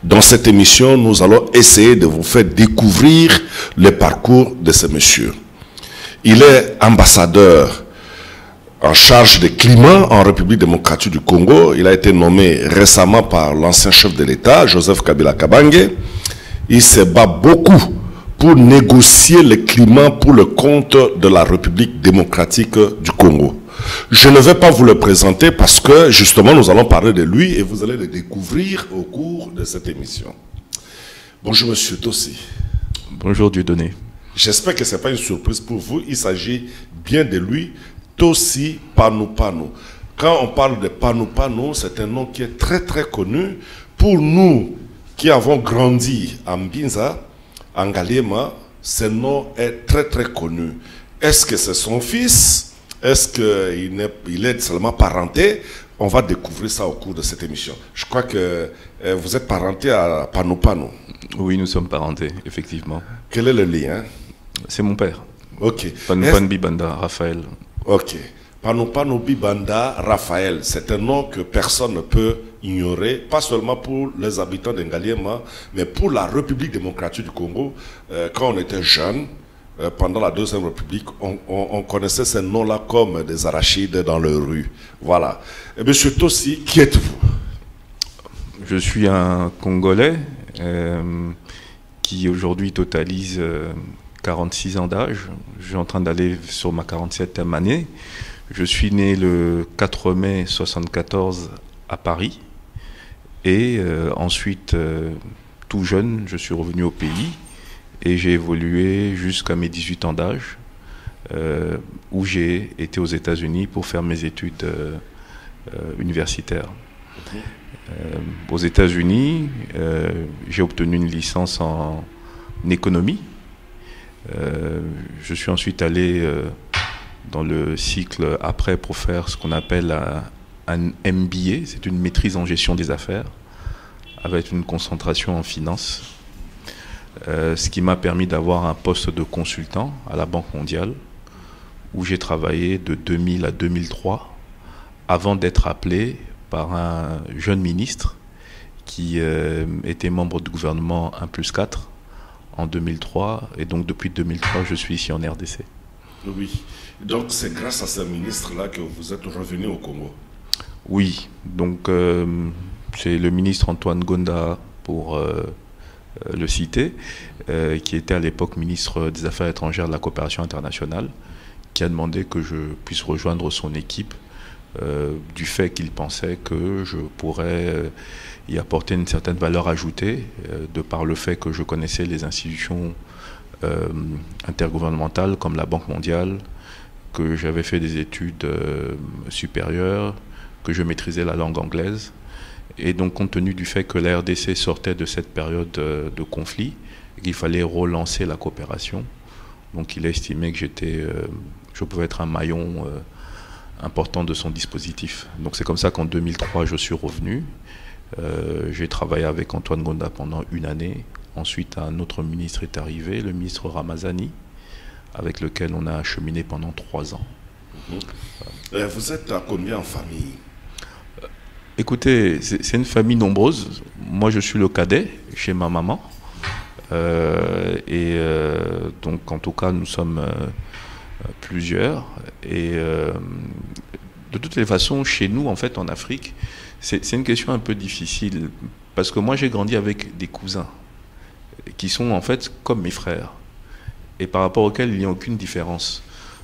Dans cette émission, nous allons essayer de vous faire découvrir le parcours de ce monsieur. Il est ambassadeur en charge des climats en République démocratique du Congo. Il a été nommé récemment par l'ancien chef de l'État, Joseph Kabila Kabange. Il se bat beaucoup pour négocier le climat pour le compte de la République démocratique du Congo. Je ne vais pas vous le présenter parce que justement nous allons parler de lui et vous allez le découvrir au cours de cette émission. Bonjour monsieur Tossi. Bonjour Dieudonné. J'espère que ce n'est pas une surprise pour vous. Il s'agit bien de lui, Tossi Panou Panou. Quand on parle de Panou Panou, c'est un nom qui est très très connu. Pour nous qui avons grandi en Binza, en Ngaliema, ce nom est très très connu. Est-ce que c'est son fils? Est-ce qu'il est seulement parenté? On va découvrir ça au cours de cette émission. Je crois que vous êtes parenté à Panou Panou. Oui, nous sommes parentés, effectivement. Quel est le lien? C'est mon père. Ok. Panou Panou Bibanda, Raphaël. Ok. Panou Panou Bibanda, Raphaël. C'est un nom que personne ne peut ignorer, pas seulement pour les habitants de Ngaliema, mais pour la République démocratique du Congo. Quand on était jeune, pendant la Deuxième République, on connaissait ces noms-là comme des arachides dans les rues. Voilà. Et monsieur Tossi, qui êtes-vous? Je suis un Congolais qui aujourd'hui totalise 46 ans d'âge. Je suis en train d'aller sur ma 47e année. Je suis né le 4 mai 1974 à Paris. Et ensuite, tout jeune, je suis revenu au pays. Et j'ai évolué jusqu'à mes 18 ans d'âge, où j'ai été aux États-Unis pour faire mes études universitaires. Aux États-Unis, j'ai obtenu une licence en économie. Je suis ensuite allé dans le cycle après pour faire ce qu'on appelle un MBA, c'est une maîtrise en gestion des affaires, avec une concentration en finance. Ce qui m'a permis d'avoir un poste de consultant à la Banque mondiale, où j'ai travaillé de 2000 à 2003, avant d'être appelé par un jeune ministre qui était membre du gouvernement 1+4 en 2003. Et donc depuis 2003, je suis ici en RDC. Oui. Donc c'est grâce à ce ministre-là que vous êtes revenu au Congo? Oui. Donc c'est le ministre Antoine Gonda, pour le citer, qui était à l'époque ministre des Affaires étrangères de la coopération internationale, qui a demandé que je puisse rejoindre son équipe du fait qu'il pensait que je pourrais y apporter une certaine valeur ajoutée de par le fait que je connaissais les institutions intergouvernementales comme la Banque mondiale, que j'avais fait des études supérieures, que je maîtrisais la langue anglaise. Et donc, compte tenu du fait que la RDC sortait de cette période de conflit, et qu'il fallait relancer la coopération, donc il a estimé que je pouvais être un maillon important de son dispositif. Donc c'est comme ça qu'en 2003, je suis revenu. J'ai travaillé avec Antoine Gonda pendant une année. Ensuite, un autre ministre est arrivé, le ministre Ramazani, avec lequel on a cheminé pendant 3 ans. Vous êtes à combien en famille? Écoutez, c'est une famille nombreuse. Moi, je suis le cadet chez ma maman. Donc, en tout cas, nous sommes plusieurs. Et de toutes les façons, chez nous, en fait, en Afrique, c'est une question un peu difficile. Parce que moi, j'ai grandi avec des cousins qui sont, en fait, comme mes frères. Et par rapport auxquels il n'y a aucune différence.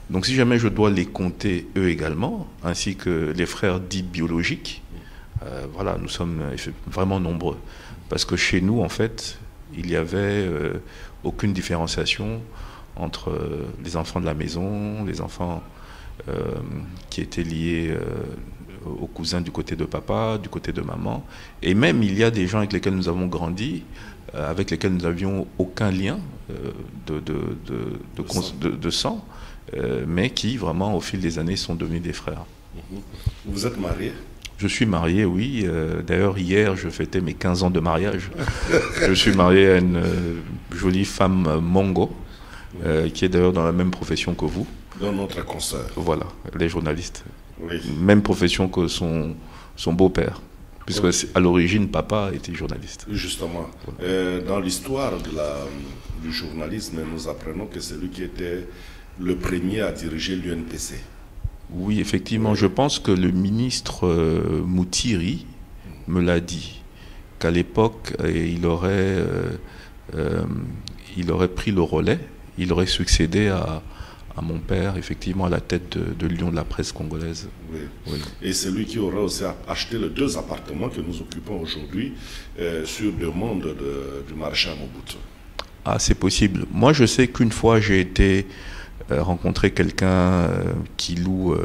Donc, si jamais je dois les compter, eux également, ainsi que les frères dits biologiques, voilà, nous sommes vraiment nombreux. Parce que chez nous, en fait, il n'y avait aucune différenciation entre les enfants de la maison, les enfants qui étaient liés aux cousins du côté de papa, du côté de maman. Et même, il y a des gens avec lesquels nous avons grandi, avec lesquels nous n'avions aucun lien de sang, mais qui, vraiment, au fil des années, sont devenus des frères. Vous êtes marié? Je suis marié, oui. D'ailleurs, hier, je fêtais mes 15 ans de mariage. Je suis marié à une jolie femme Mongo, qui est d'ailleurs dans la même profession que vous. Dans notre concert. Voilà, les journalistes. Oui. Même profession que son beau-père. puisque à l'origine, papa était journaliste. Justement, dans l'histoire du journalisme, nous apprenons que c'est lui qui était le premier à diriger l'UNPC. Oui, effectivement, je pense que le ministre Moutiri me l'a dit, qu'à l'époque, il aurait pris le relais, il aurait succédé à mon père, effectivement, à la tête de l'Union de la presse congolaise. Oui. Oui. Et c'est lui qui aurait aussi acheté les 2 appartements que nous occupons aujourd'hui sur demande du maréchal Mobutu. Ah, c'est possible. Moi, je sais qu'une fois, j'ai été rencontrer quelqu'un qui loue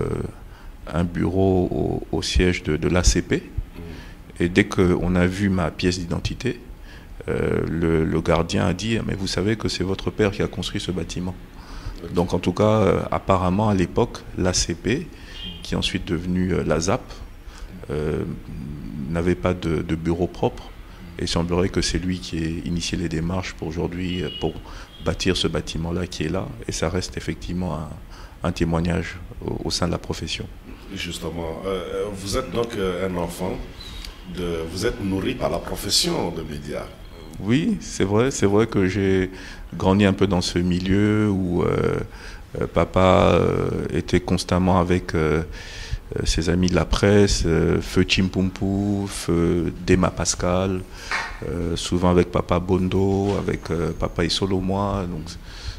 un bureau au siège de l'ACP. Et dès qu'on a vu ma pièce d'identité, le gardien a dit « Mais vous savez que c'est votre père qui a construit ce bâtiment ». Donc en tout cas, apparemment à l'époque, l'ACP, qui est ensuite devenue la ZAP, n'avait pas de bureau propre. Et il semblerait que c'est lui qui ait initié les démarches pour aujourd'hui, pour bâtir ce bâtiment-là qui est là. Et ça reste effectivement un témoignage au sein de la profession. Justement, vous êtes donc un enfant, vous êtes nourri par la profession de médias. Oui, c'est vrai que j'ai grandi un peu dans ce milieu où papa était constamment avec ses amis de la presse, Feu Chimpumpu, Feu Dema Pascal, souvent avec papa Bondo, avec papa Isolomois. Donc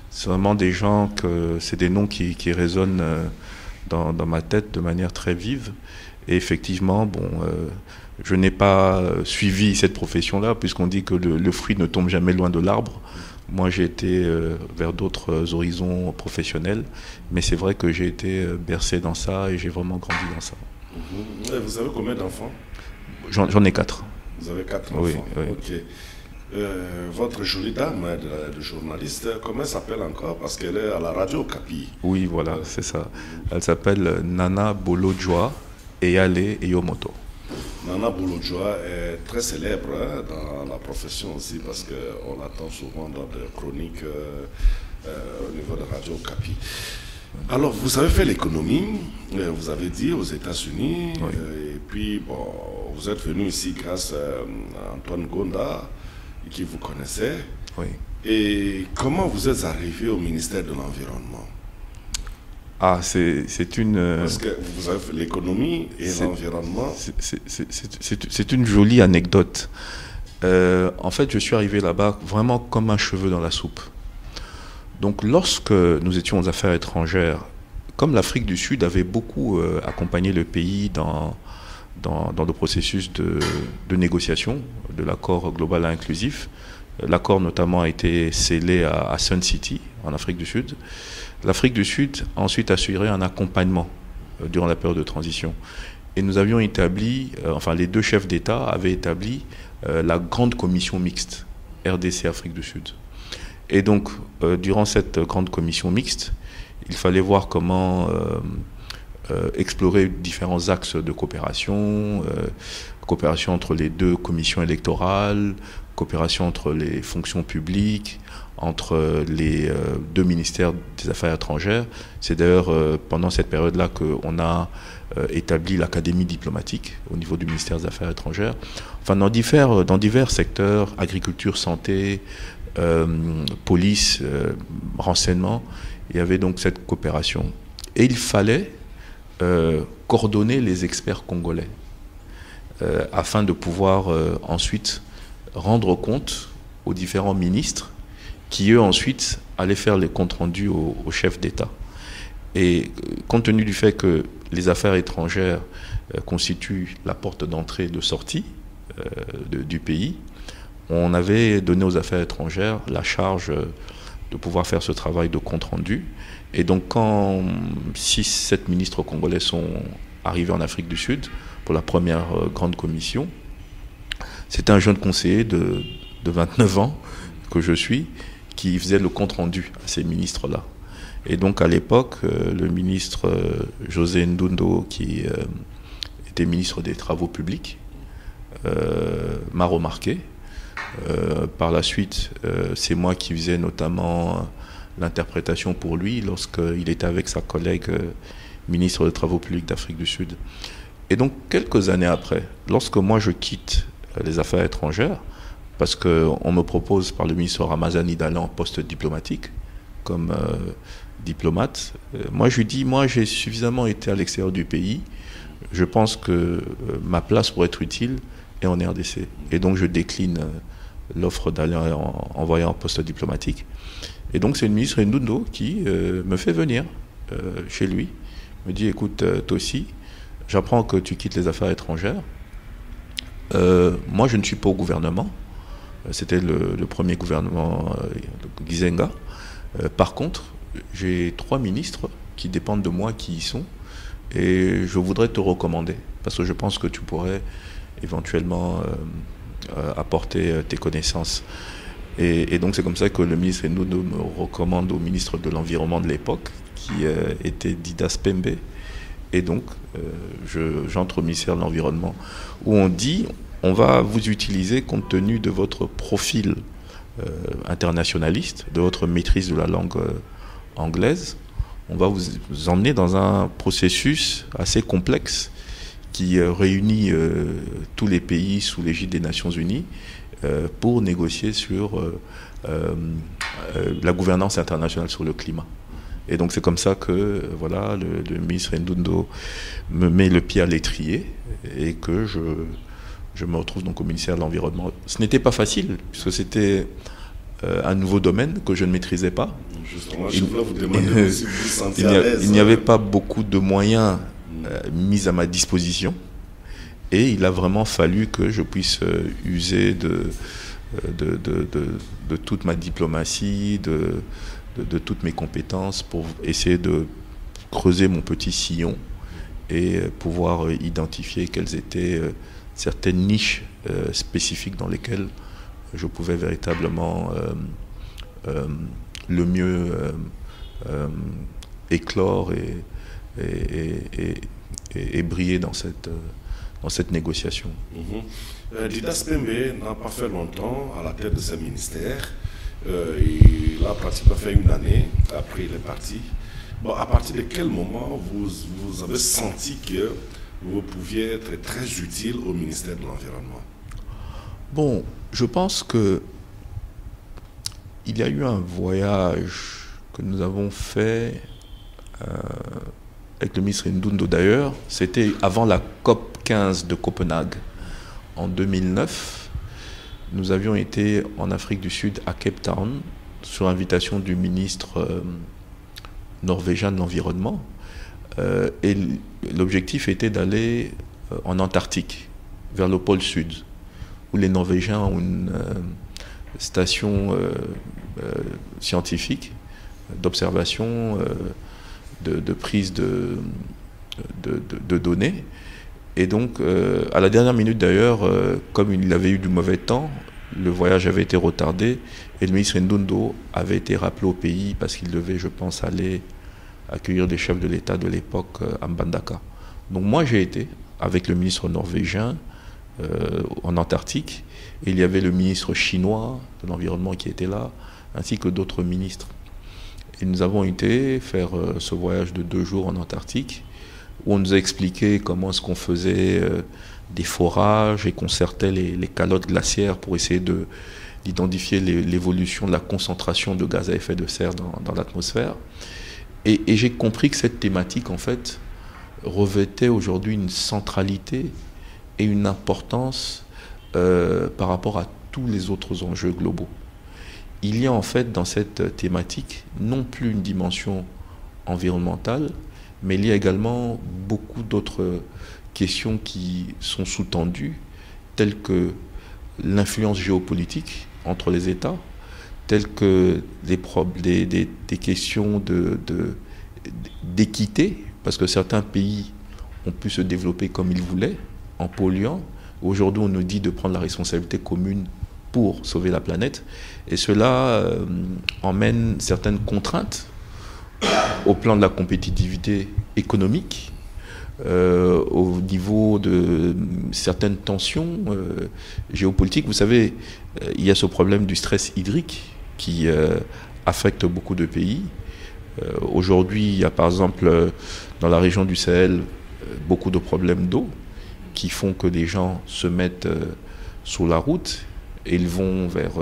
c'est vraiment des gens c'est des noms qui résonnent dans ma tête de manière très vive. Et effectivement, bon, je n'ai pas suivi cette profession-là, puisqu'on dit que le fruit ne tombe jamais loin de l'arbre. Moi, j'ai été vers d'autres horizons professionnels, mais c'est vrai que j'ai été bercé dans ça et j'ai vraiment grandi dans ça. Vous avez combien d'enfants? J'en ai 4. Vous avez 4 enfants? Oui. Ok. Votre jolie dame de journaliste, comment elle s'appelle encore? Parce qu'elle est à la radio Okapi. Oui, voilà, c'est ça. Elle s'appelle Nana Bolodjoa Eyale Eyomoto. Nana Bolodjoa est très célèbre dans la profession aussi, parce qu'on l'attend souvent dans des chroniques au niveau de Radio Okapi. Alors, vous avez fait l'économie, vous avez dit, aux États-Unis, oui. Et puis, bon, vous êtes venu ici grâce à Antoine Gonda, qui vous connaissait. Oui. Et comment vous êtes arrivé au ministère de l'Environnement? Ah, c'est une... Parce que vous avez fait l'économie et l'environnement. C'est une jolie anecdote. En fait, je suis arrivé là-bas vraiment comme un cheveu dans la soupe. Donc, lorsque nous étions aux affaires étrangères, comme l'Afrique du Sud avait beaucoup accompagné le pays dans le processus de négociation de l'accord global inclusif, l'accord notamment a été scellé à Sun City, en Afrique du Sud. L'Afrique du Sud a ensuite assuré un accompagnement durant la période de transition. Et nous avions établi, enfin les 2 chefs d'État avaient établi la grande commission mixte, RDC Afrique du Sud. Et donc, durant cette grande commission mixte, il fallait voir comment explorer différents axes de coopération, coopération entre les 2 commissions électorales, coopération entre les fonctions publiques, entre les 2 ministères des Affaires étrangères. C'est d'ailleurs pendant cette période-là qu'on a établi l'académie diplomatique au niveau du ministère des Affaires étrangères. Enfin, dans divers secteurs, agriculture, santé, police, renseignement, il y avait donc cette coopération. Et il fallait coordonner les experts congolais afin de pouvoir ensuite rendre compte aux différents ministres qui, eux, ensuite, allaient faire les comptes rendus aux chefs d'État. Et compte tenu du fait que les affaires étrangères constituent la porte d'entrée et de sortie du pays, on avait donné aux affaires étrangères la charge de pouvoir faire ce travail de compte rendu. Et donc, quand 6-7 ministres congolais sont arrivés en Afrique du Sud pour la première grande commission, c'était un jeune conseiller de 29 ans que je suis, qui faisait le compte-rendu à ces ministres-là. Et donc, à l'époque, le ministre José Ndundo, qui était ministre des Travaux publics, m'a remarqué. Par la suite, c'est moi qui faisais notamment l'interprétation pour lui lorsqu'il était avec sa collègue ministre des Travaux publics d'Afrique du Sud. Et donc, quelques années après, lorsque moi je quitte les affaires étrangères, parce qu'on me propose par le ministre Ramazani d'aller en poste diplomatique, comme diplomate, moi je lui dis, moi j'ai suffisamment été à l'extérieur du pays, je pense que ma place pour être utile est en RDC. Et donc je décline l'offre d'aller envoyer en poste diplomatique. Et donc c'est le ministre Ndundo qui me fait venir chez lui, me dit, écoute, toi aussi, j'apprends que tu quittes les affaires étrangères. Moi je ne suis pas au gouvernement. C'était le premier gouvernement Gizenga. Par contre, j'ai 3 ministres qui dépendent de moi, qui y sont, et je voudrais te recommander, parce que je pense que tu pourrais éventuellement apporter tes connaissances. Et donc c'est comme ça que le ministre Ndundo me recommande au ministre de l'Environnement de l'époque, qui était Didas Pembe. Et donc j'entre au ministère de l'Environnement, où on dit, on va vous utiliser compte tenu de votre profil internationaliste, de votre maîtrise de la langue anglaise. On va vous emmener dans un processus assez complexe qui réunit tous les pays sous l'égide des Nations Unies pour négocier sur la gouvernance internationale sur le climat. Et donc c'est comme ça que voilà, le ministre Ndundo me met le pied à l'étrier et que je me retrouve donc au ministère de l'Environnement. Ce n'était pas facile, puisque c'était un nouveau domaine que je ne maîtrisais pas. Justement, je voulais vous demander si vous vous sentiez à l'aise. Il n'y avait pas beaucoup de moyens mis à ma disposition. Et il a vraiment fallu que je puisse user de toute ma diplomatie, de toutes mes compétences pour essayer de creuser mon petit sillon et pouvoir identifier quelles étaient certaines niches spécifiques dans lesquelles je pouvais véritablement le mieux éclore et briller dans cette négociation. Didas Pembe n'a pas fait longtemps à la tête de ce ministère. Il a pratiquement fait une année, après il est parti. Bon, à partir de quel moment vous avez senti que vous pouviez être très utile au ministère de l'Environnement? Bon, je pense que il y a eu un voyage que nous avons fait avec le ministre Ndundo d'ailleurs. C'était avant la COP 15 de Copenhague en 2009. Nous avions été en Afrique du Sud à Cape Town sur invitation du ministre norvégien de l'Environnement. Et l'objectif était d'aller en Antarctique, vers le pôle Sud, où les Norvégiens ont une station scientifique d'observation, de prise de données. Et donc, à la dernière minute d'ailleurs, comme il avait eu du mauvais temps, le voyage avait été retardé et le ministre Ndundo avait été rappelé au pays parce qu'il devait, je pense, aller accueillir des chefs de l'État de l'époque à Mbandaka. Donc moi, j'ai été avec le ministre norvégien en Antarctique, et il y avait le ministre chinois de l'Environnement qui était là, ainsi que d'autres ministres. Et nous avons été faire ce voyage de 2 jours en Antarctique, où on nous a expliqué comment est-ce qu'on faisait des forages et qu'on sertait les calottes glaciaires pour essayer d'identifier l'évolution de la concentration de gaz à effet de serre dans l'atmosphère. Et j'ai compris que cette thématique, en fait, revêtait aujourd'hui une centralité et une importance par rapport à tous les autres enjeux globaux. Il y a en fait dans cette thématique non plus une dimension environnementale, mais il y a également beaucoup d'autres questions qui sont sous-tendues, telles que l'influence géopolitique entre les États, telles que des questions d'équité, parce que certains pays ont pu se développer comme ils voulaient, en polluant. Aujourd'hui, on nous dit de prendre la responsabilité commune pour sauver la planète. Et cela emmène certaines contraintes au plan de la compétitivité économique, au niveau de certaines tensions géopolitiques. Vous savez, il y a ce problème du stress hydrique qui affecte beaucoup de pays. Aujourd'hui, il y a par exemple dans la région du Sahel beaucoup de problèmes d'eau qui font que les gens se mettent sur la route et ils vont vers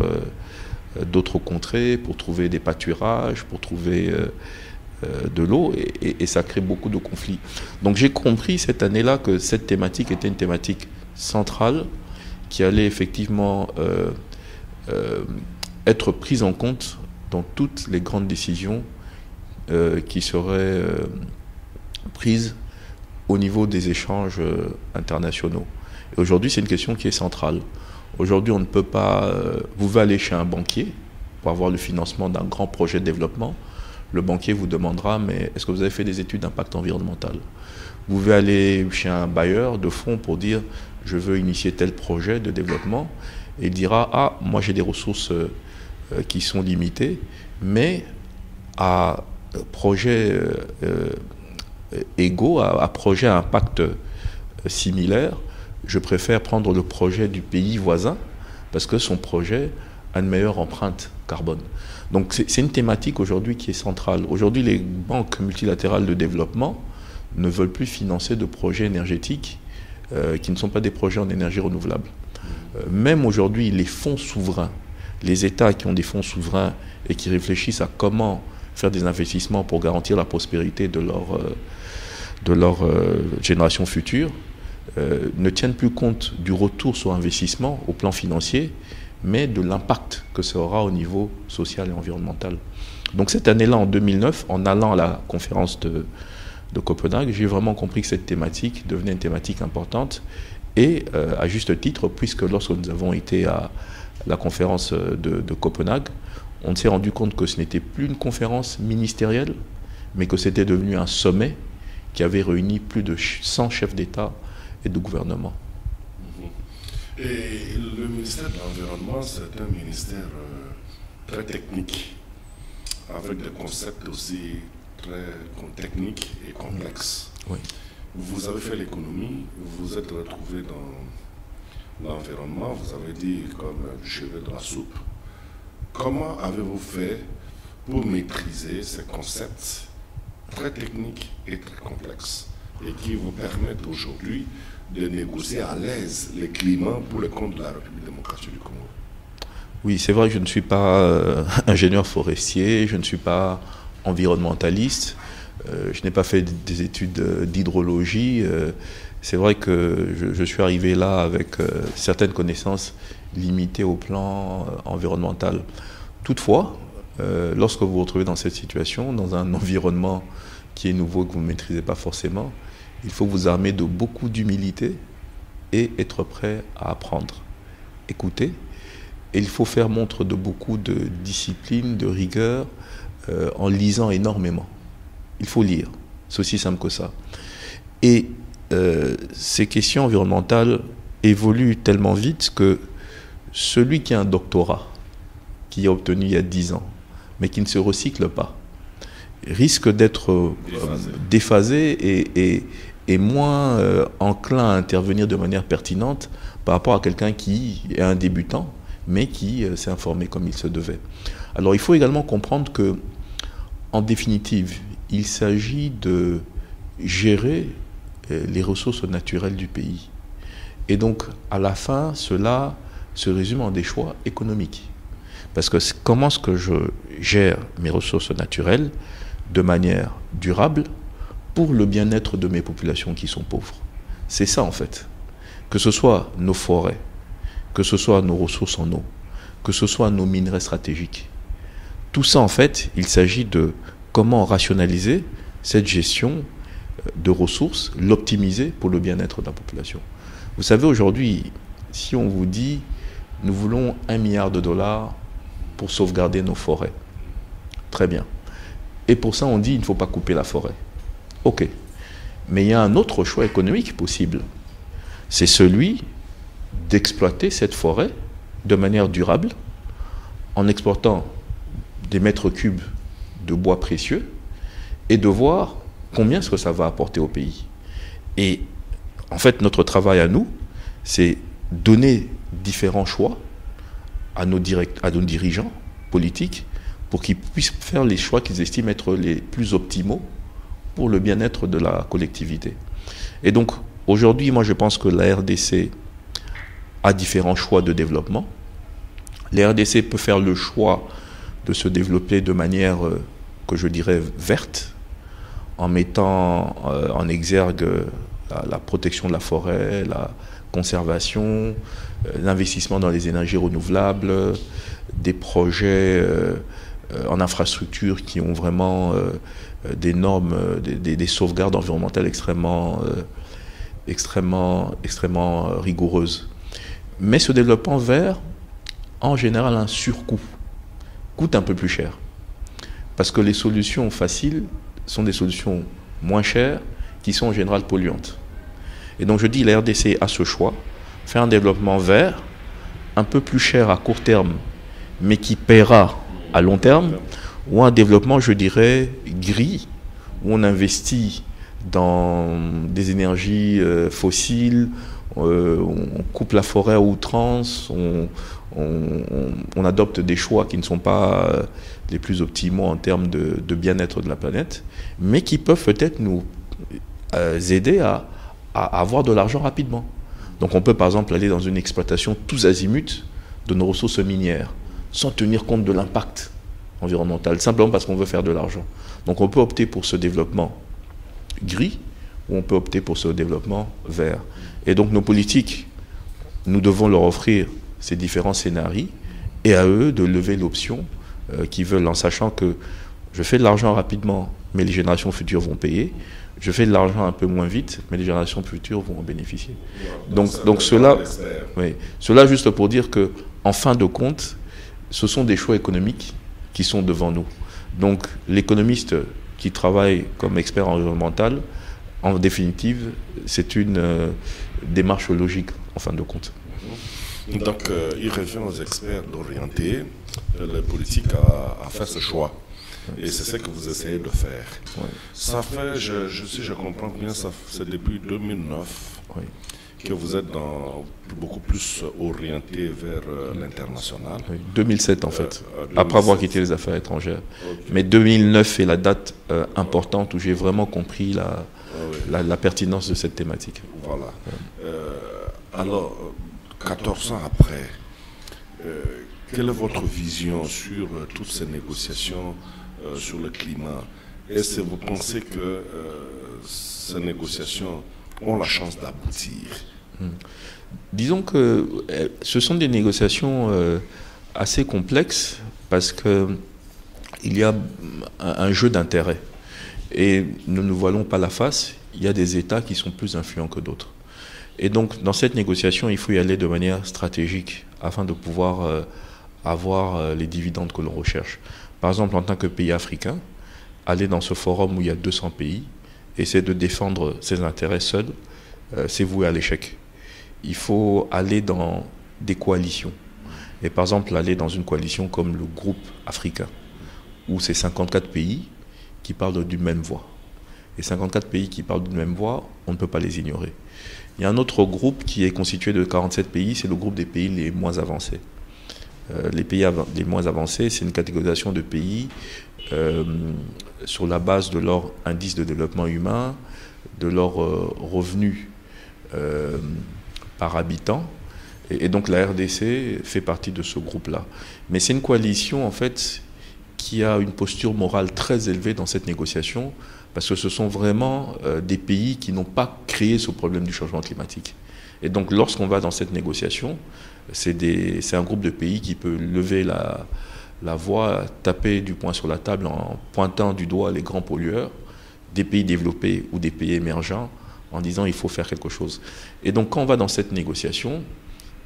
d'autres contrées pour trouver des pâturages, pour trouver de l'eau, et ça crée beaucoup de conflits. Donc j'ai compris cette année-là que cette thématique était une thématique centrale qui allait effectivement être prise en compte dans toutes les grandes décisions qui seraient prises au niveau des échanges internationaux. Et aujourd'hui, c'est une question qui est centrale. Aujourd'hui, on ne peut pas... vous pouvez aller chez un banquier pour avoir le financement d'un grand projet de développement. Le banquier vous demandera, mais est-ce que vous avez fait des études d'impact environnemental? Vous pouvez aller chez un bailleur de fonds pour dire, je veux initier tel projet de développement. Et il dira, ah, moi j'ai des ressources qui sont limitées, mais à projet égaux, à projet à impact similaire, je préfère prendre le projet du pays voisin parce que son projet a une meilleure empreinte carbone. Donc c'est une thématique aujourd'hui qui est centrale. Aujourd'hui, les banques multilatérales de développement ne veulent plus financer de projets énergétiques qui ne sont pas des projets en énergie renouvelable. Même aujourd'hui, les fonds souverains, les États qui ont des fonds souverains et qui réfléchissent à comment faire des investissements pour garantir la prospérité de leur génération future, ne tiennent plus compte du retour sur investissement au plan financier, mais de l'impact que ça aura au niveau social et environnemental. Donc cette année-là, en 2009, en allant à la conférence de Copenhague, j'ai vraiment compris que cette thématique devenait une thématique importante, et à juste titre, puisque lorsque nous avons été à la conférence de Copenhague, on s'est rendu compte que ce n'était plus une conférence ministérielle, mais que c'était devenu un sommet qui avait réuni plus de 100 chefs d'État et de gouvernement. Et le ministère de l'Environnement, c'est un ministère très technique, avec des concepts aussi très techniques et complexes. Oui. Vous avez fait l'économie, vous vous êtes retrouvé dans l'environnement, vous avez dit comme du cheveu de la soupe. Comment avez-vous fait pour maîtriser ces concepts très techniques et très complexes et qui vous permettent aujourd'hui de négocier à l'aise les climats pour le compte de la République démocratique du Congo? Oui, c'est vrai que je ne suis pas ingénieur forestier, je ne suis pas environnementaliste, je n'ai pas fait des études d'hydrologie. C'est vrai que je suis arrivé là avec certaines connaissances limitées au plan environnemental. Toutefois, lorsque vous vous retrouvez dans cette situation, dans un environnement qui est nouveau, que vous ne maîtrisez pas forcément, il faut vous armer de beaucoup d'humilité et être prêt à apprendre, écouter. Et il faut faire montre de beaucoup de discipline, de rigueur, en lisant énormément. Il faut lire, c'est aussi simple que ça. Et ces questions environnementales évoluent tellement vite que celui qui a un doctorat, qui a obtenu il y a 10 ans, mais qui ne se recycle pas, risque d'être déphasé et moins enclin à intervenir de manière pertinente par rapport à quelqu'un qui est un débutant, mais qui s'est informé comme il se devait. Alors il faut également comprendre que, en définitive, il s'agit de gérer les ressources naturelles du pays. Et donc, à la fin, cela se résume en des choix économiques. Parce que comment est-ce que je gère mes ressources naturelles de manière durable pour le bien-être de mes populations qui sont pauvres? C'est ça, en fait. Que ce soit nos forêts, que ce soit nos ressources en eau, que ce soit nos minerais stratégiques. Tout ça, en fait, il s'agit de comment rationaliser cette gestion de ressources, l'optimiser pour le bien-être de la population. Vous savez, aujourd'hui, si on vous dit « nous voulons $1 milliard pour sauvegarder nos forêts », très bien. Et pour ça, on dit « il ne faut pas couper la forêt ». Ok. Mais il y a un autre choix économique possible. C'est celui d'exploiter cette forêt de manière durable en exploitant des mètres cubes de bois précieux et de voir combien est-ce que ça va apporter au pays. Et en fait, notre travail à nous, c'est donner différents choix à nos dirigeants politiques pour qu'ils puissent faire les choix qu'ils estiment être les plus optimaux pour le bien-être de la collectivité. Et donc, aujourd'hui, moi, je pense que la RDC a différents choix de développement. La RDC peut faire le choix de se développer de manière, que je dirais, verte, en mettant en exergue la protection de la forêt, la conservation, l'investissement dans les énergies renouvelables, des projets en infrastructure qui ont vraiment des normes, des sauvegardes environnementales extrêmement rigoureuses. Mais ce développement vert, en général, un surcoût, coûte un peu plus cher. Parce que les solutions faciles sont des solutions moins chères qui sont en général polluantes. Et donc je dis, la RDC a ce choix, faire un développement vert, un peu plus cher à court terme, mais qui paiera à long terme, ou un développement, je dirais, gris, où on investit dans des énergies fossiles, on coupe la forêt à outrance, on adopte des choix qui ne sont pas les plus optimaux en termes de bien-être de la planète, mais qui peuvent peut-être nous aider à avoir de l'argent rapidement. Donc on peut par exemple aller dans une exploitation tous azimuts de nos ressources minières, sans tenir compte de l'impact environnemental, simplement parce qu'on veut faire de l'argent. Donc on peut opter pour ce développement gris, ou on peut opter pour ce développement vert. Et donc nos politiques, nous devons leur offrir ces différents scénarios, et à eux de lever l'option qu'ils veulent, en sachant que je fais de l'argent rapidement, mais les générations futures vont payer. Je fais de l'argent un peu moins vite, mais les générations futures vont en bénéficier. Donc cela, oui, cela juste pour dire que, en fin de compte, ce sont des choix économiques qui sont devant nous. Donc l'économiste qui travaille comme expert environnemental, en définitive, c'est une démarche logique, en fin de compte. Donc il revient aux experts d'orienter les politiques à faire ce choix. Et c'est ce que vous essayez de faire. Oui. Ça fait, si je comprends bien, c'est depuis 2009 oui. que vous êtes beaucoup plus orienté vers l'international. Oui, 2007 en fait, 2007. Après avoir quitté les affaires étrangères. Okay. Mais 2009 est la date importante où j'ai vraiment compris la pertinence de cette thématique. Voilà. Alors, 14 ans après, quelle est votre vision sur toutes ces négociations sur le climat? Est-ce que vous pensez que ces négociations ont la chance d'aboutir? Disons que ce sont des négociations assez complexes parce qu'il y a un jeu d'intérêts. Et nous ne voilons pas la face, il y a des États qui sont plus influents que d'autres. Et donc, dans cette négociation, il faut y aller de manière stratégique afin de pouvoir avoir les dividendes que l'on recherche. Par exemple, en tant que pays africain, aller dans ce forum où il y a 200 pays, essayer de défendre ses intérêts seul, c'est voué à l'échec. Il faut aller dans des coalitions. Et par exemple, aller dans une coalition comme le groupe africain, où c'est 54 pays qui parlent d'une même voix. Et 54 pays qui parlent d'une même voix, on ne peut pas les ignorer. Il y a un autre groupe qui est constitué de 47 pays, c'est le groupe des pays les moins avancés. Les pays les moins avancés, c'est une catégorisation de pays sur la base de leur indice de développement humain, de leur revenu par habitant. Et donc la RDC fait partie de ce groupe-là. Mais c'est une coalition, en fait, qui a une posture morale très élevée dans cette négociation, parce que ce sont vraiment des pays qui n'ont pas créé ce problème du changement climatique. Et donc lorsqu'on va dans cette négociation, c'est un groupe de pays qui peut lever la voix, taper du poing sur la table en pointant du doigt les grands pollueurs, des pays développés ou des pays émergents, en disant il faut faire quelque chose. Et donc quand on va dans cette négociation,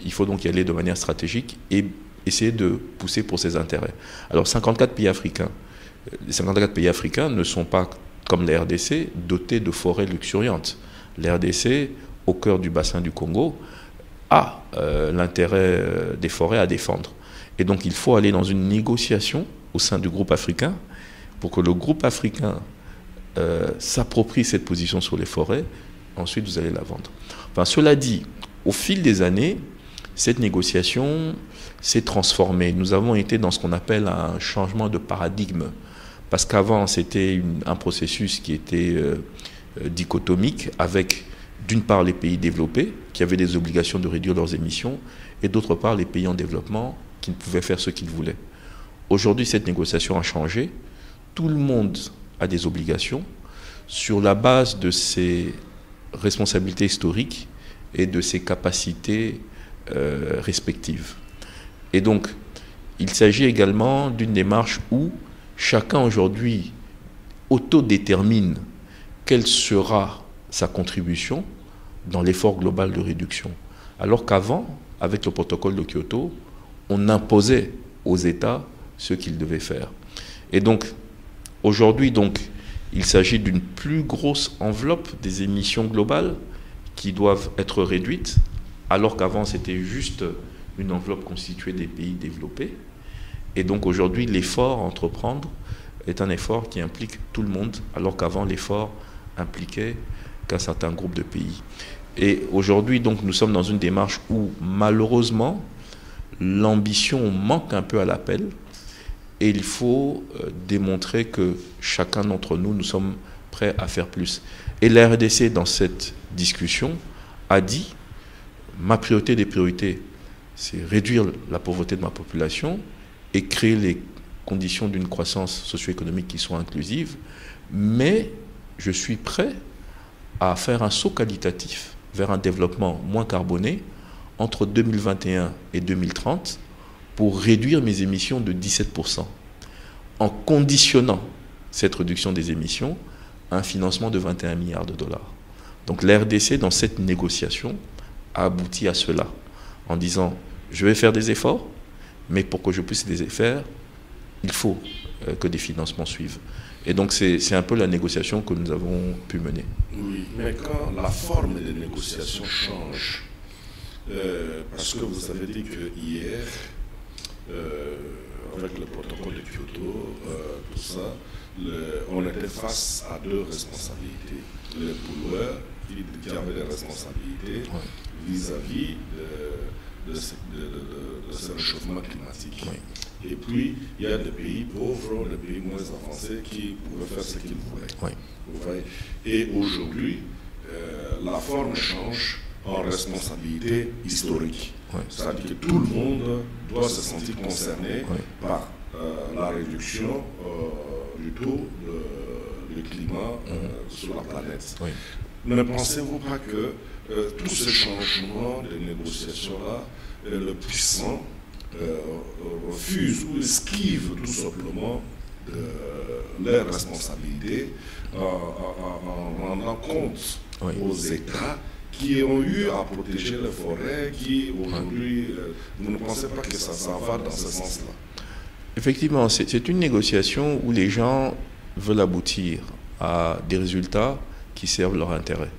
il faut donc y aller de manière stratégique et essayer de pousser pour ses intérêts. Alors 54 pays africains, les 54 pays africains ne sont pas, comme la RDC, dotés de forêts luxuriantes. La RDC, au cœur du bassin du Congo, a l'intérêt des forêts à défendre. Et donc il faut aller dans une négociation au sein du groupe africain pour que le groupe africain s'approprie cette position sur les forêts. Ensuite, vous allez la vendre. Enfin, cela dit, au fil des années, cette négociation s'est transformée. Nous avons été dans ce qu'on appelle un changement de paradigme. Parce qu'avant, c'était un processus qui était dichotomique avec, d'une part, les pays développés qui avaient des obligations de réduire leurs émissions et d'autre part, les pays en développement qui ne pouvaient faire ce qu'ils voulaient. Aujourd'hui, cette négociation a changé. Tout le monde a des obligations sur la base de ses responsabilités historiques et de ses capacités respectives. Et donc, il s'agit également d'une démarche où chacun aujourd'hui autodétermine quelle sera sa contribution dans l'effort global de réduction. Alors qu'avant, avec le protocole de Kyoto, on imposait aux États ce qu'ils devaient faire. Et donc, aujourd'hui, il s'agit d'une plus grosse enveloppe des émissions globales qui doivent être réduites, alors qu'avant, c'était juste une enveloppe constituée des pays développés. Et donc, aujourd'hui, l'effort à entreprendre est un effort qui implique tout le monde, alors qu'avant, l'effort impliquait qu'un certain groupe de pays. Et aujourd'hui, donc, nous sommes dans une démarche où, malheureusement, l'ambition manque un peu à l'appel et il faut démontrer que chacun d'entre nous, nous sommes prêts à faire plus. Et la RDC, dans cette discussion, a dit « Ma priorité des priorités, c'est réduire la pauvreté de ma population et créer les conditions d'une croissance socio-économique qui sont inclusives, mais je suis prêt à faire un saut qualitatif vers un développement moins carboné entre 2021 et 2030 pour réduire mes émissions de 17%, en conditionnant cette réduction des émissions à un financement de 21 milliards de dollars. Donc la RDC, dans cette négociation, a abouti à cela, en disant « je vais faire des efforts, mais pour que je puisse les faire, il faut que des financements suivent ». Et donc c'est un peu la négociation que nous avons pu mener. Oui, mais quand la forme des négociations change, parce que vous avez dit que hier, avec le protocole de Kyoto, tout ça, on était face à deux responsabilités. Les pollueurs qui avaient des responsabilités vis-à-vis de ce réchauffement climatique. Oui. Et puis, il y a des pays pauvres, des pays moins avancés qui pouvaient faire ce qu'ils voulaient. Oui. Vous voyez. Et aujourd'hui, la forme change en responsabilité historique. Oui. C'est-à-dire que tout le monde doit se sentir concerné par la réduction du taux de climat sur la planète. Oui. Ne pensez-vous pas que tout ce changement de négociation-là, le puissant refuse ou esquive tout simplement leurs responsabilités en rendant compte aux États qui ont eu à protéger les forêts, qui aujourd'hui, vous ne pensez pas que ça va dans ce sens-là? Effectivement, c'est une négociation où les gens veulent aboutir à des résultats qui servent leur intérêt.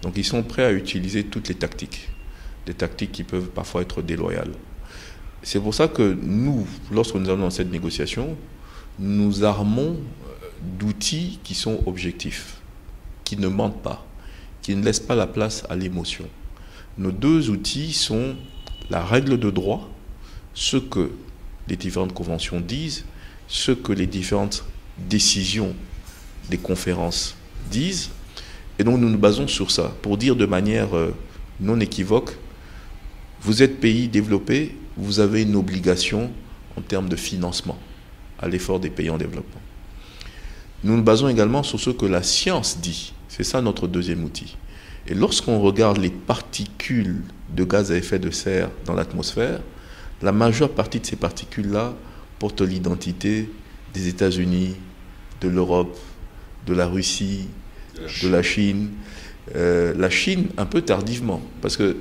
Donc ils sont prêts à utiliser toutes les tactiques, des tactiques qui peuvent parfois être déloyales. C'est pour ça que nous, lorsque nous allons dans cette négociation, nous armons d'outils qui sont objectifs, qui ne mentent pas, qui ne laissent pas la place à l'émotion. Nos deux outils sont la règle de droit, ce que les différentes conventions disent, ce que les différentes décisions des conférences disent, et donc nous nous basons sur ça pour dire de manière non équivoque, vous êtes pays développé, vous avez une obligation en termes de financement à l'effort des pays en développement. Nous nous basons également sur ce que la science dit. C'est ça notre deuxième outil. Et lorsqu'on regarde les particules de gaz à effet de serre dans l'atmosphère, la majeure partie de ces particules-là portent l'identité des États-Unis, de l'Europe, de la Russie, de la Chine. La Chine, un peu tardivement, parce que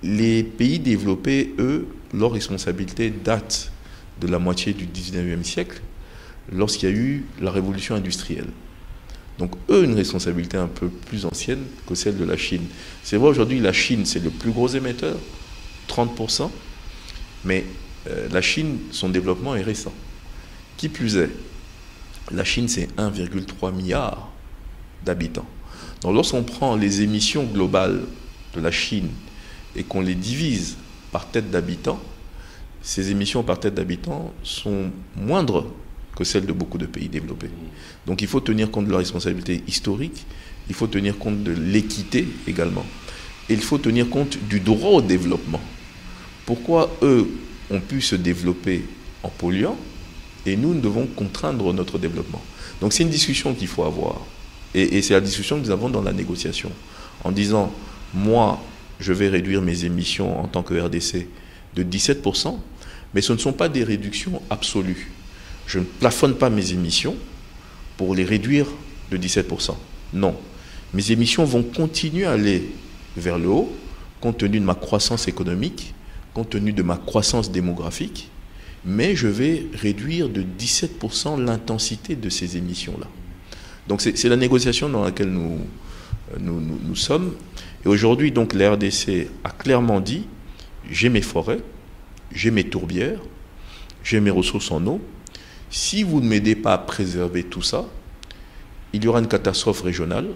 les pays développés, eux, leur responsabilité date de la moitié du 19e siècle, lorsqu'il y a eu la révolution industrielle. Donc eux, une responsabilité un peu plus ancienne que celle de la Chine. C'est vrai, aujourd'hui, la Chine, c'est le plus gros émetteur, 30%, mais la Chine, son développement est récent. Qui plus est, la Chine, c'est 1,3 milliard d'habitants. Donc lorsqu'on prend les émissions globales de la Chine et qu'on les divise par tête d'habitants, ces émissions par tête d'habitants sont moindres que celle de beaucoup de pays développés. Donc il faut tenir compte de la responsabilité historique, il faut tenir compte de l'équité également. Et il faut tenir compte du droit au développement. Pourquoi eux ont pu se développer en polluant et nous devons contraindre notre développement? Donc c'est une discussion qu'il faut avoir. Et c'est la discussion que nous avons dans la négociation. En disant, moi, je vais réduire mes émissions en tant que RDC de 17%, mais ce ne sont pas des réductions absolues. Je ne plafonne pas mes émissions pour les réduire de 17%. Non. Mes émissions vont continuer à aller vers le haut, compte tenu de ma croissance économique, compte tenu de ma croissance démographique, mais je vais réduire de 17% l'intensité de ces émissions-là. Donc c'est la négociation dans laquelle nous sommes. Et aujourd'hui, donc, la RDC a clairement dit, j'ai mes forêts, j'ai mes tourbières, j'ai mes ressources en eau. Si vous ne m'aidez pas à préserver tout ça, il y aura une catastrophe régionale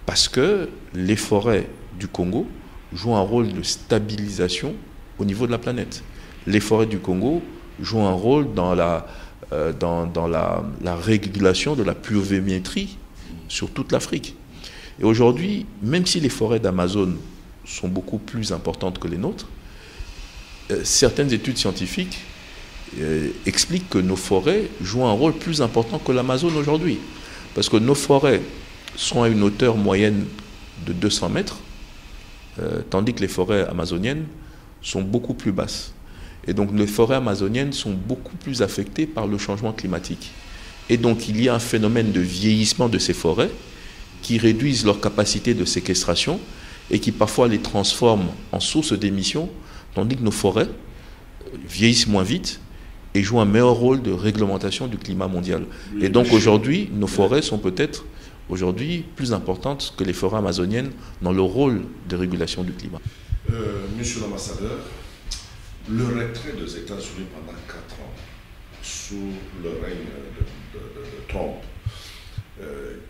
parce que les forêts du Congo jouent un rôle de stabilisation au niveau de la planète. Les forêts du Congo jouent un rôle dans la régulation de la pluviométrie sur toute l'Afrique. Et aujourd'hui, même si les forêts d'Amazon sont beaucoup plus importantes que les nôtres, certaines études scientifiques expliquent que nos forêts jouent un rôle plus important que l'Amazon aujourd'hui. Parce que nos forêts sont à une hauteur moyenne de 200 mètres, tandis que les forêts amazoniennes sont beaucoup plus basses. Et donc les forêts amazoniennes sont beaucoup plus affectées par le changement climatique. Et donc il y a un phénomène de vieillissement de ces forêts qui réduisent leur capacité de séquestration et qui parfois les transforment en source d'émissions, tandis que nos forêts vieillissent moins vite et jouent un meilleur rôle de réglementation du climat mondial. Et donc aujourd'hui, nos forêts sont peut-être aujourd'hui plus importantes que les forêts amazoniennes dans le rôle de régulation du climat. Monsieur l'ambassadeur, le retrait des États-Unis pendant 4 ans, sous le règne de Trump,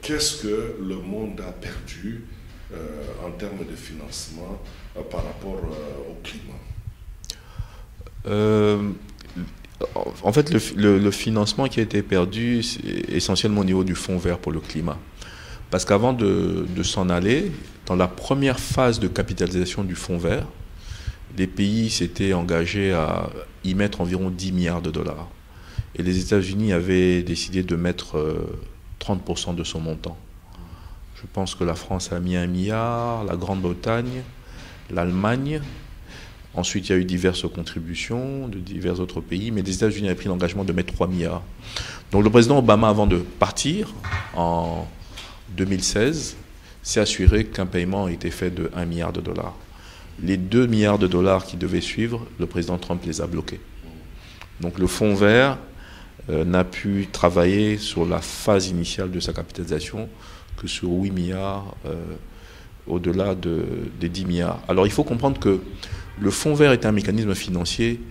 qu'est-ce que le monde a perdu en termes de financement par rapport au climat? En fait, le financement qui a été perdu, c'est essentiellement au niveau du Fonds vert pour le climat. Parce qu'avant de s'en aller, dans la première phase de capitalisation du Fonds vert, les pays s'étaient engagés à y mettre environ 10 milliards de dollars. Et les États-Unis avaient décidé de mettre 30% de son montant. Je pense que la France a mis 1 milliard, la Grande-Bretagne, l'Allemagne. Ensuite, il y a eu diverses contributions de divers autres pays, mais les États-Unis avaient pris l'engagement de mettre 3 milliards. Donc le président Obama, avant de partir, en 2016, s'est assuré qu'un paiement a été fait de 1 milliard de dollars. Les 2 milliards de dollars qui devaient suivre, le président Trump les a bloqués. Donc le Fonds vert n'a pu travailler sur la phase initiale de sa capitalisation que sur 8 milliards au-delà des 10 milliards. Alors il faut comprendre que le Fonds vert est un mécanisme financier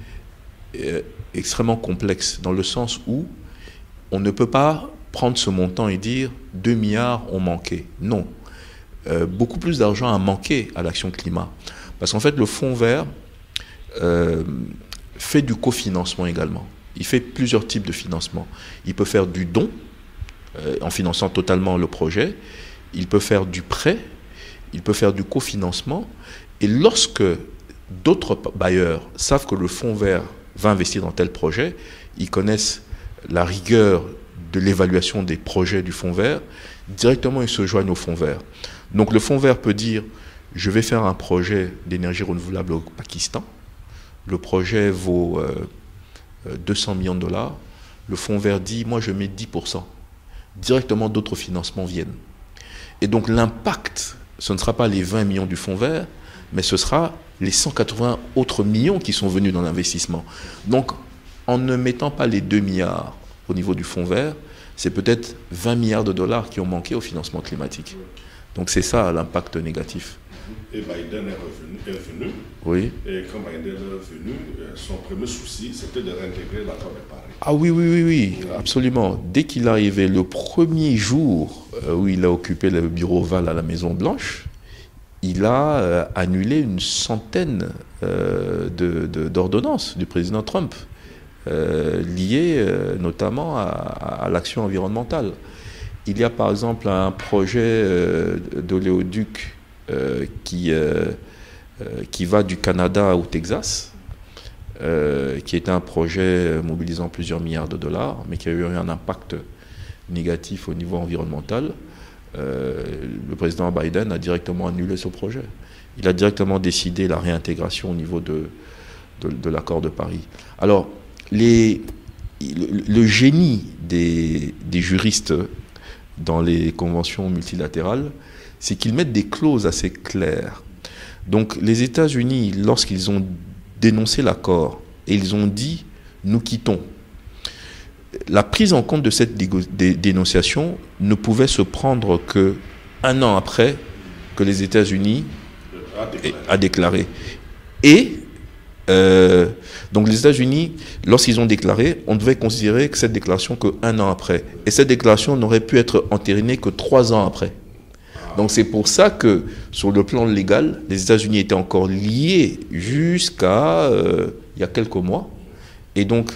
extrêmement complexe, dans le sens où on ne peut pas prendre ce montant et dire 2 milliards ont manqué. Non. Beaucoup plus d'argent a manqué à l'action climat. Parce qu'en fait, le Fonds vert fait du cofinancement également. Il fait plusieurs types de financement. Il peut faire du don, en finançant totalement le projet. Il peut faire du prêt. Il peut faire du cofinancement. Et lorsque d'autres bailleurs savent que le Fonds vert va investir dans tel projet, ils connaissent la rigueur de l'évaluation des projets du Fonds vert, directement ils se joignent au Fonds vert. Donc le Fonds vert peut dire, je vais faire un projet d'énergie renouvelable au Pakistan, le projet vaut 200 millions de dollars, le Fonds vert dit, moi je mets 10%. Directement d'autres financements viennent. Et donc l'impact, ce ne sera pas les 20 millions du Fonds vert, mais ce sera les 180 autres millions qui sont venus dans l'investissement. Donc, en ne mettant pas les 2 milliards au niveau du Fonds vert, c'est peut-être 20 milliards de dollars qui ont manqué au financement climatique. Donc, c'est ça l'impact négatif. Et Biden est venu. Oui. Et quand Biden est venu, son premier souci, c'était de réintégrer l'accord de Paris. Ah oui, absolument. Dès qu'il est arrivé, le premier jour où il a occupé le bureau ovale à la Maison-Blanche, il a annulé une centaine d'ordonnances du président Trump. liées notamment à l'action environnementale. Il y a par exemple un projet d'oléoduc qui va du Canada au Texas, qui est un projet mobilisant plusieurs milliards de dollars, mais qui a eu un impact négatif au niveau environnemental. Le président Biden a directement annulé ce projet. Il a directement décidé la réintégration au niveau de l'accord de Paris. Alors, le génie des juristes dans les conventions multilatérales, c'est qu'ils mettent des clauses assez claires. Donc, les États-Unis, lorsqu'ils ont dénoncé l'accord et ils ont dit « nous quittons », la prise en compte de cette dénonciation ne pouvait se prendre qu'un an après que les États-Unis a déclaré. Et donc les États-Unis, lorsqu'ils ont déclaré, on devait considérer que cette déclaration qu'un an après. Et cette déclaration n'aurait pu être entérinée que 3 ans après. Donc c'est pour ça que sur le plan légal, les États-Unis étaient encore liés jusqu'à il y a quelques mois. Et donc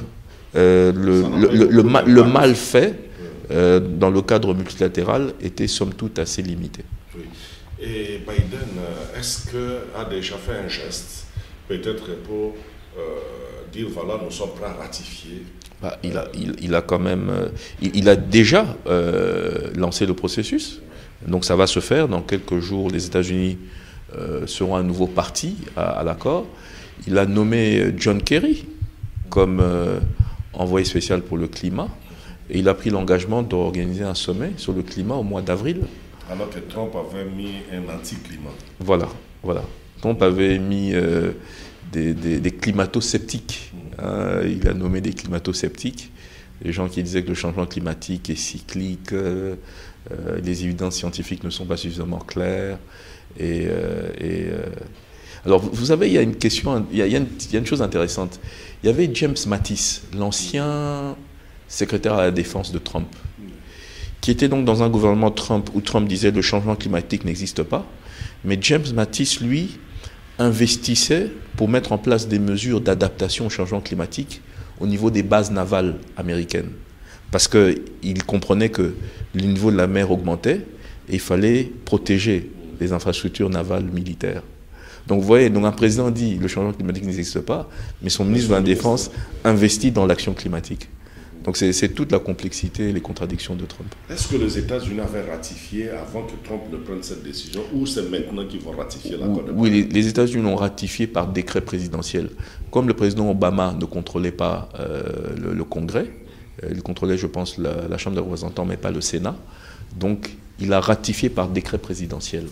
le mal fait dans le cadre multilatéral était somme toute assez limité. Oui. Et Biden, est-ce qu'il a déjà fait un geste, peut-être pour dire voilà, nous sommes prêts à ratifier? Il a quand même, il a déjà lancé le processus. Donc ça va se faire. Dans quelques jours, les États-Unis seront à nouveau partis à l'accord. Il a nommé John Kerry comme envoyé spécial pour le climat. Et il a pris l'engagement d'organiser un sommet sur le climat au mois d'avril. Alors que Trump avait mis un anti-climat. Voilà. Trump avait mis des climato-sceptiques. Il a nommé des climato-sceptiques. Les gens qui disaient que le changement climatique est cyclique, les évidences scientifiques ne sont pas suffisamment claires. Alors, vous savez, il y a une question, il y a une chose intéressante. Il y avait James Mattis, l'ancien secrétaire à la défense de Trump, qui était donc dans un gouvernement Trump où Trump disait le changement climatique n'existe pas. Mais James Mattis, lui, investissait pour mettre en place des mesures d'adaptation au changement climatique au niveau des bases navales américaines. Parce qu'il comprenait que le niveau de la mer augmentait et il fallait protéger les infrastructures navales militaires. Donc vous voyez, donc un président dit le changement climatique n'existe pas, mais son ministre de la Défense investit dans l'action climatique. Donc c'est toute la complexité et les contradictions de Trump. Est-ce que les États-Unis avaient ratifié avant que Trump ne prenne cette décision, ou c'est maintenant qu'ils vont ratifier l'accord de Paris? Oui, les États-Unis l'ont ratifié par décret présidentiel. Comme le président Obama ne contrôlait pas le Congrès, il contrôlait, je pense, la Chambre des représentants, mais pas le Sénat, donc il a ratifié par décret présidentiel.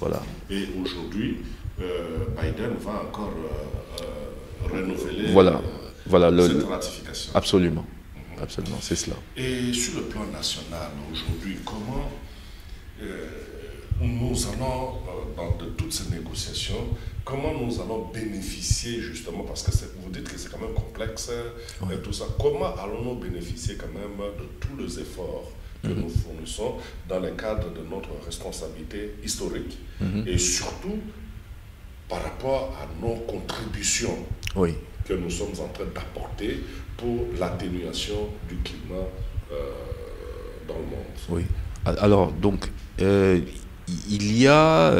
Voilà. Et aujourd'hui, Biden va encore renouveler cette ratification. Absolument. Absolument, c'est cela. Et sur le plan national, aujourd'hui, comment nous allons, dans toutes ces négociations, comment nous allons bénéficier justement, parce que vous dites que c'est quand même complexe, oui, tout ça, comment allons-nous bénéficier quand même de tous les efforts que nous fournissons dans le cadre de notre responsabilité historique, et surtout par rapport à nos contributions, oui, que nous sommes en train d'apporter pour l'atténuation du climat dans le monde. Oui. Alors, donc, il y a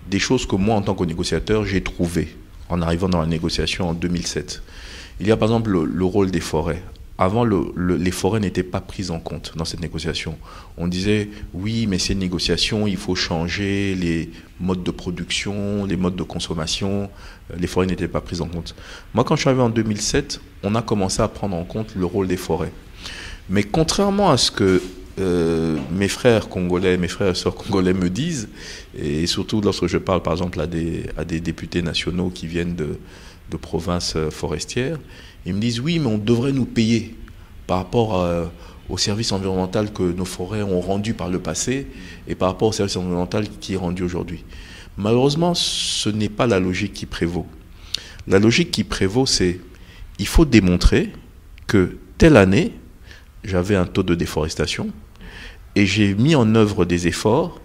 des choses que moi, en tant que négociateur, j'ai trouvées en arrivant dans la négociation en 2007. Il y a par exemple le rôle des forêts. Avant, les forêts n'étaient pas prises en compte dans cette négociation. On disait, oui, mais ces négociations, il faut changer les modes de production, les modes de consommation. Les forêts n'étaient pas prises en compte. Moi, quand je suis arrivé en 2007, on a commencé à prendre en compte le rôle des forêts. Mais contrairement à ce que mes frères congolais, mes frères et sœurs congolais me disent, et surtout lorsque je parle, par exemple, à des députés nationaux qui viennent de provinces forestières, ils me disent, oui, mais on devrait nous payer par rapport au service environnemental que nos forêts ont rendu par le passé et par rapport au service environnemental qui est rendu aujourd'hui. Malheureusement, ce n'est pas la logique qui prévaut. La logique qui prévaut, c'est il faut démontrer que telle année, j'avais un taux de déforestation et j'ai mis en œuvre des efforts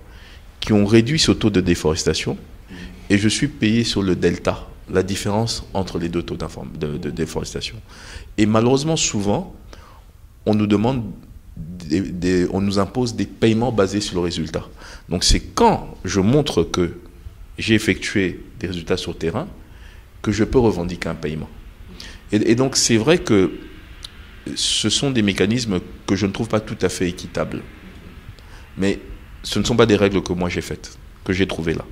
qui ont réduit ce taux de déforestation et je suis payé sur le delta la différence entre les deux taux de déforestation. Et malheureusement, souvent, on nous demande, on nous impose des paiements basés sur le résultat. Donc c'est quand je montre que j'ai effectué des résultats sur le terrain que je peux revendiquer un paiement. Et donc c'est vrai que ce sont des mécanismes que je ne trouve pas tout à fait équitables. Mais ce ne sont pas des règles que moi j'ai faites, que j'ai trouvées là.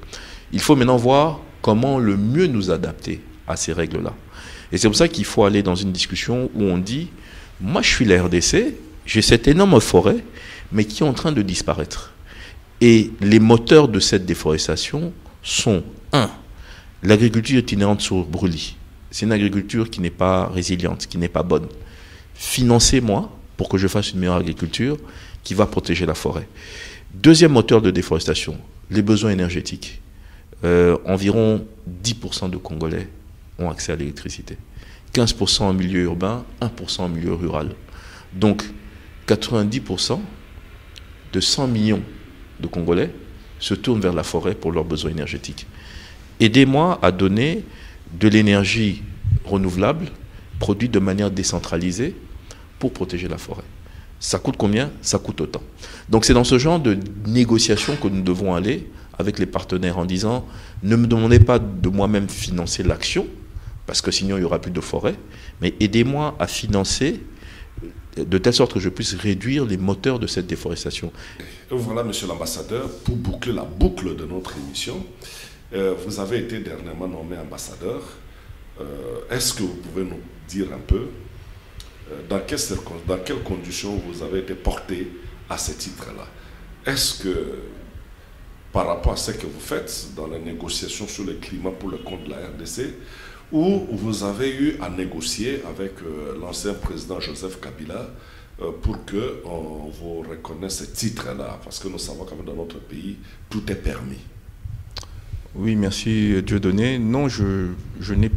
Il faut maintenant voir comment le mieux nous adapter à ces règles-là. Et c'est pour ça qu'il faut aller dans une discussion où on dit, moi je suis la RDC, j'ai cette énorme forêt, mais qui est en train de disparaître. Et les moteurs de cette déforestation sont, l'agriculture itinérante sur brûlis. C'est une agriculture qui n'est pas résiliente, qui n'est pas bonne. Financez-moi pour que je fasse une meilleure agriculture qui va protéger la forêt. Deuxième moteur de déforestation, les besoins énergétiques. Environ 10% de Congolais ont accès à l'électricité. 15% en milieu urbain, 1% en milieu rural. Donc, 90% de 100 millions de Congolais se tournent vers la forêt pour leurs besoins énergétiques. Aidez-moi à donner de l'énergie renouvelable, produite de manière décentralisée, pour protéger la forêt. Ça coûte combien? Ça coûte autant. Donc c'est dans ce genre de négociation que nous devons aller avec les partenaires en disant, ne me demandez pas de moi-même financer l'action, parce que sinon il n'y aura plus de forêt, mais aidez-moi à financer de telle sorte que je puisse réduire les moteurs de cette déforestation. Et voilà, monsieur l'ambassadeur, pour boucler la boucle de notre émission, vous avez été dernièrement nommé ambassadeur. Est-ce que vous pouvez nous dire un peu dans quelles conditions vous avez été porté à ce titre-là? Est-ce que, par rapport à ce que vous faites dans les négociations sur le climat pour le compte de la RDC, ou vous avez eu à négocier avec l'ancien président Joseph Kabila pour qu'on vous reconnaisse ce titre-là? Parce que nous savons quand même dans notre pays, tout est permis. Oui, merci Dieudonné. Non, je n'ai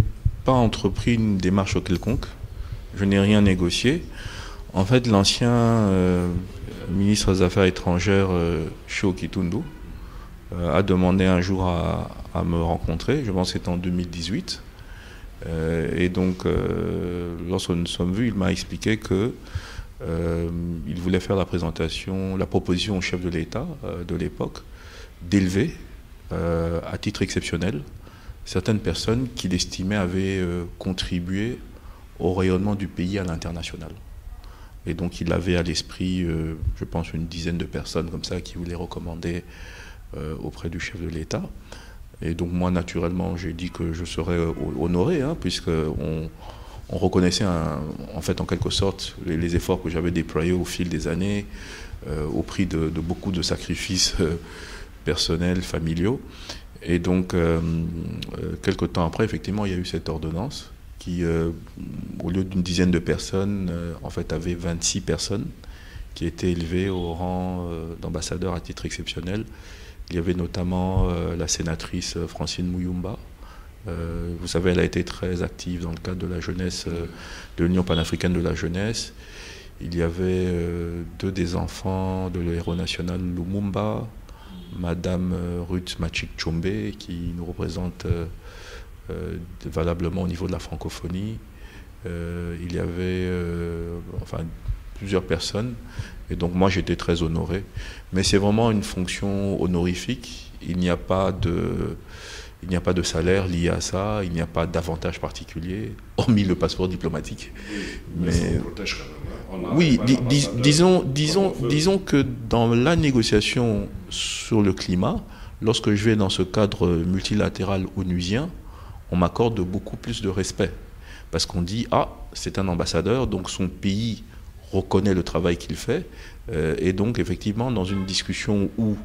pas entrepris une démarche quelconque. Je n'ai rien négocié. En fait, l'ancien ministre des Affaires étrangères, Cheo Kitundu, a demandé un jour à me rencontrer. Je pense que c'était en 2018. Et donc, lorsque nous nous sommes vus, il m'a expliqué que il voulait faire la proposition au chef de l'État de l'époque, d'élever, à titre exceptionnel, certaines personnes qu'il estimait avaient contribué au rayonnement du pays à l'international. Et donc il avait à l'esprit, je pense, une dizaine de personnes comme ça qui voulaient recommander auprès du chef de l'État. Et donc moi, naturellement, j'ai dit que je serais honoré, puisqu'on reconnaissait en fait, en quelque sorte, les efforts que j'avais déployés au fil des années, au prix de beaucoup de sacrifices personnels, familiaux. Et donc, quelque temps après, effectivement, il y a eu cette ordonnance qui, au lieu d'une dizaine de personnes, en fait, avait 26 personnes qui étaient élevées au rang d'ambassadeur à titre exceptionnel. Il y avait notamment la sénatrice Francine Muyumba. Vous savez, elle a été très active dans le cadre de la jeunesse, de l'Union panafricaine de la jeunesse. Il y avait deux des enfants de l'héros national Lumumba, Madame Ruth Machik-Chombe, qui nous représente valablement au niveau de la francophonie. Il y avait plusieurs personnes. Et donc moi j'étais très honoré. Mais c'est vraiment une fonction honorifique. Il n'y a pas de salaire lié à ça, il n'y a pas d'avantage particulier, hormis le passeport diplomatique. Mais ça nous protège quand même. Oui, disons que dans la négociation sur le climat, lorsque je vais dans ce cadre multilatéral onusien, on m'accorde beaucoup plus de respect. Parce qu'on dit, c'est un ambassadeur, donc son pays reconnaît le travail qu'il fait. Et donc, effectivement, dans une discussion où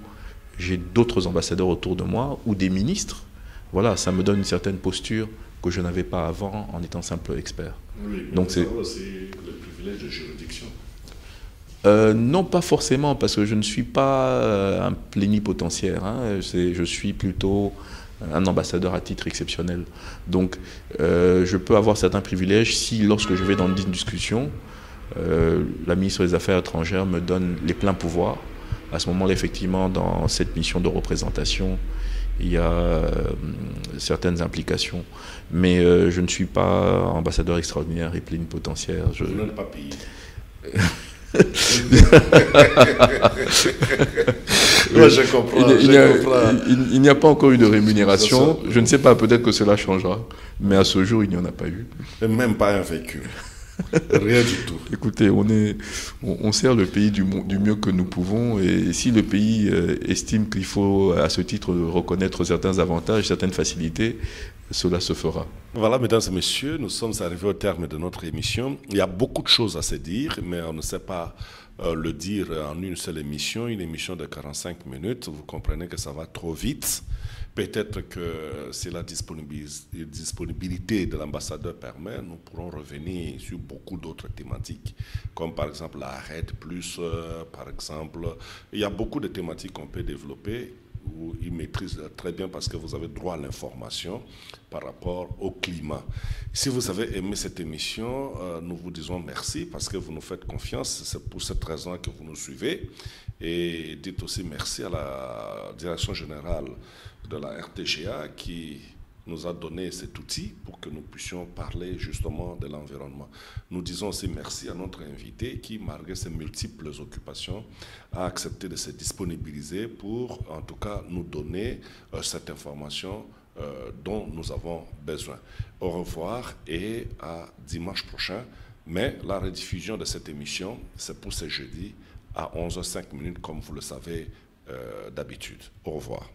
j'ai d'autres ambassadeurs autour de moi, ou des ministres, voilà, ça me donne une certaine posture que je n'avais pas avant en étant simple expert. Oui, donc c'est aussi le privilège de juridiction. Non, pas forcément, parce que je ne suis pas un plénipotentiaire. Je suis plutôt un ambassadeur à titre exceptionnel. Donc, je peux avoir certains privilèges si, lorsque je vais dans une discussion, la ministre des Affaires étrangères me donne les pleins pouvoirs. À ce moment-là, effectivement, dans cette mission de représentation, il y a certaines implications. Mais je ne suis pas ambassadeur extraordinaire et plénipotentiaire. Vous n'êtes pas payé. Ouais, je comprends. Il n'y a pas encore eu de rémunération. Je ne sais pas, peut-être que cela changera. Mais à ce jour, il n'y en a pas eu. Et même pas un véhicule. Rien du tout. Écoutez, on sert le pays du mieux que nous pouvons, et si le pays estime qu'il faut à ce titre reconnaître certains avantages, certaines facilités, cela se fera. Voilà, mesdames et messieurs, nous sommes arrivés au terme de notre émission. Il y a beaucoup de choses à se dire, mais on ne sait pas le dire en une seule émission, une émission de 45 minutes. Vous comprenez que ça va trop vite. Peut-être que si la disponibilité de l'ambassadeur permet, nous pourrons revenir sur beaucoup d'autres thématiques, comme par exemple la RED+, par exemple. Il y a beaucoup de thématiques qu'on peut développer, où il maîtrise très bien parce que vous avez droit à l'information par rapport au climat. Si vous avez aimé cette émission, nous vous disons merci parce que vous nous faites confiance. C'est pour cette raison que vous nous suivez. Et dites aussi merci à la direction générale de la RTGA qui nous a donné cet outil pour que nous puissions parler justement de l'environnement. Nous disons aussi merci à notre invité qui, malgré ses multiples occupations, a accepté de se disponibiliser pour, en tout cas, nous donner cette information dont nous avons besoin. Au revoir et à dimanche prochain. Mais la rediffusion de cette émission, c'est pour ce jeudi à 11h05 comme vous le savez d'habitude. Au revoir.